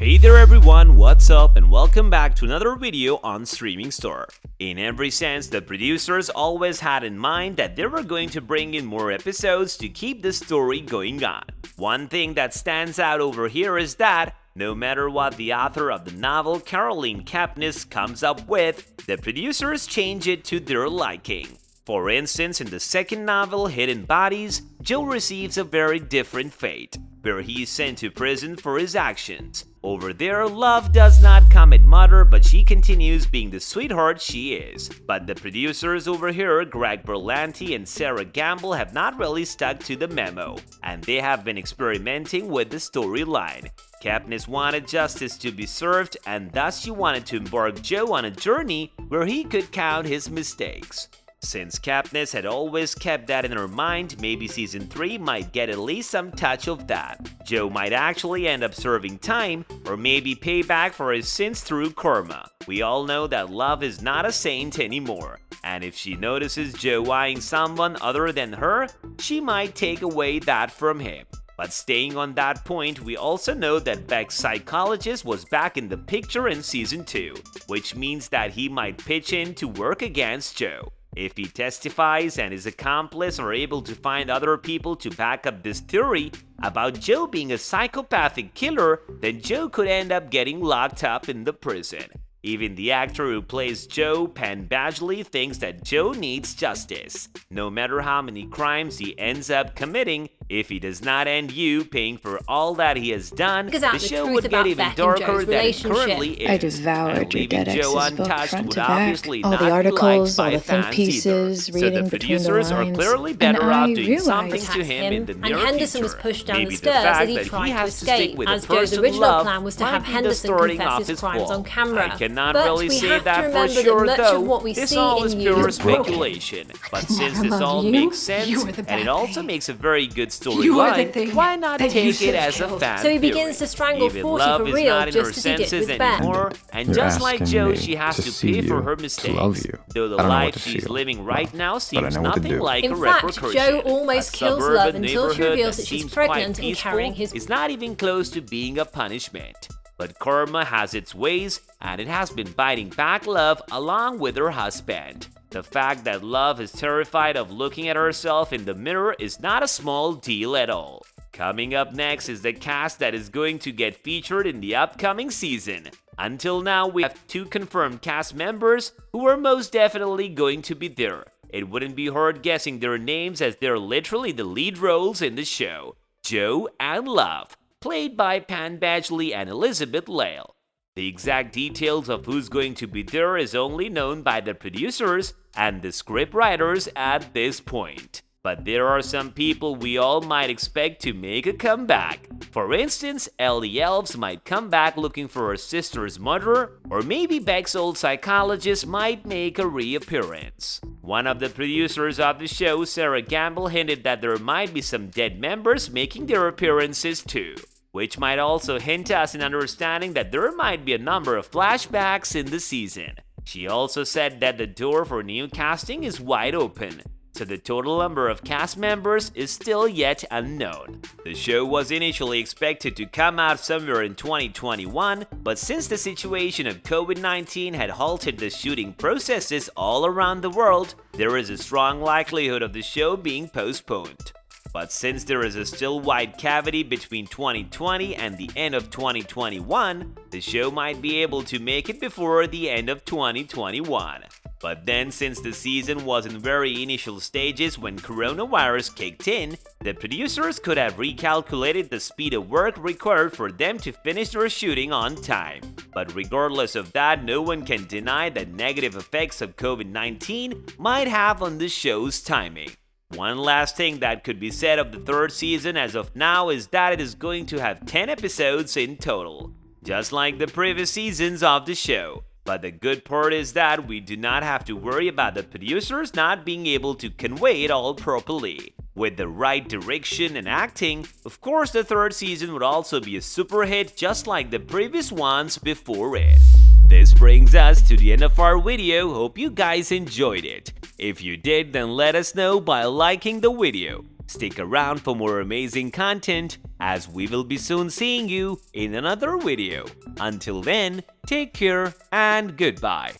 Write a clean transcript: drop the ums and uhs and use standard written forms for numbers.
Hey there everyone, what's up and welcome back to another video on Streaming Store. In every sense, the producers always had in mind that they were going to bring in more episodes to keep the story going on. One thing that stands out over here is that no matter what the author of the novel Caroline Kepnes comes up with, the producers change it to their liking. For instance, in the second novel, Hidden Bodies, Joe receives a very different fate, where he is sent to prison for his actions. Over there, Love does not commit murder, but she continues being the sweetheart she is. But the producers over here, Greg Berlanti and Sarah Gamble, have not really stuck to the memo, and they have been experimenting with the storyline. Kepnes wanted justice to be served, and thus she wanted to embark Joe on a journey where he could count his mistakes. Since Kepnes had always kept that in her mind, maybe Season 3 might get at least some touch of that. Joe might actually end up serving time, or maybe pay back for his sins through karma. We all know that Love is not a saint anymore, and if she notices Joe eyeing someone other than her, she might take away that from him. But staying on that point, we also know that Beck's psychologist was back in the picture in Season 2, which means that he might pitch in to work against Joe. If he testifies and his accomplice are able to find other people to back up this theory about Joe being a psychopathic killer, then Joe could end up getting locked up in the prison. Even the actor who plays Joe, Penn Badgley, thinks that Joe needs justice. No matter how many crimes he ends up committing, if he does not end you paying for all that he has done, the show would get even darker than it currently is. I devoured your dead ex's book front to back. All the articles, all the think pieces, reading between the lines. So the producers are clearly better off doing something to him in the near future. And Henderson was pushed down the Maybe stairs fact as he that tried to has escape, stick with as a Joe's person original love plan was to might have be the Henderson starting confess off his crimes fault. on camera. I cannot But really we say have to that for remember that sure much though. of what we This see all in is you pure is broken. speculation. But since I this love all you. makes sense, You are the and bad it also thing. makes a very good You are the storyline, thing why not that you take should it have as a killed. fan So he theory? begins to strangle Even 40 Love for is real, not in her just as he did senses with Ben. anymore, and You're just like asking Joe, me she has to to see pay for you, her to mistakes. love you. Though the I don't know what life to she's feel. living right now But I seems know what to nothing do. like a In fact, repercussion. Joe almost A kills Love suburban until she neighborhood reveals that that she's seems pregnant quite and carrying peaceful his... is not even close to being a punishment. But karma has its ways, and it has been biting back Love along with her husband. The fact that Love is terrified of looking at herself in the mirror is not a small deal at all. Coming up next is the cast that is going to get featured in the upcoming season. Until now, we have 2 confirmed cast members who are most definitely going to be there. It wouldn't be hard guessing their names as they're literally the lead roles in the show, Joe and Love, played by Penn Badgley and Elizabeth Lail. The exact details of who's going to be there is only known by the producers and the scriptwriters at this point. But there are some people we all might expect to make a comeback. For instance, Ellie Elves might come back looking for her sister's murderer, or maybe Beck's old psychologist might make a reappearance. One of the producers of the show, Sarah Gamble, hinted that there might be some dead members making their appearances too, which might also hint us in understanding that there might be a number of flashbacks in the season. She also said that the door for new casting is wide open, so the total number of cast members is still yet unknown. The show was initially expected to come out somewhere in 2021, but since the situation of COVID-19 had halted the shooting processes all around the world, there is a strong likelihood of the show being postponed. But since there is a still wide cavity between 2020 and the end of 2021, the show might be able to make it before the end of 2021. But then, since the season was in very initial stages when coronavirus kicked in, the producers could have recalculated the speed of work required for them to finish their shooting on time. But regardless of that, no one can deny that negative effects of COVID-19 might have on the show's timing. One last thing that could be said of the 3rd season as of now is that it is going to have 10 episodes in total, just like the previous seasons of the show. But the good part is that we do not have to worry about the producers not being able to convey it all properly. With the right direction and acting, of course the 3rd season would also be a super hit just like the previous ones before it. This brings us to the end of our video. Hope you guys enjoyed it. If you did, then let us know by liking the video. Stick around for more amazing content, as we will be soon seeing you in another video. Until then, take care and goodbye.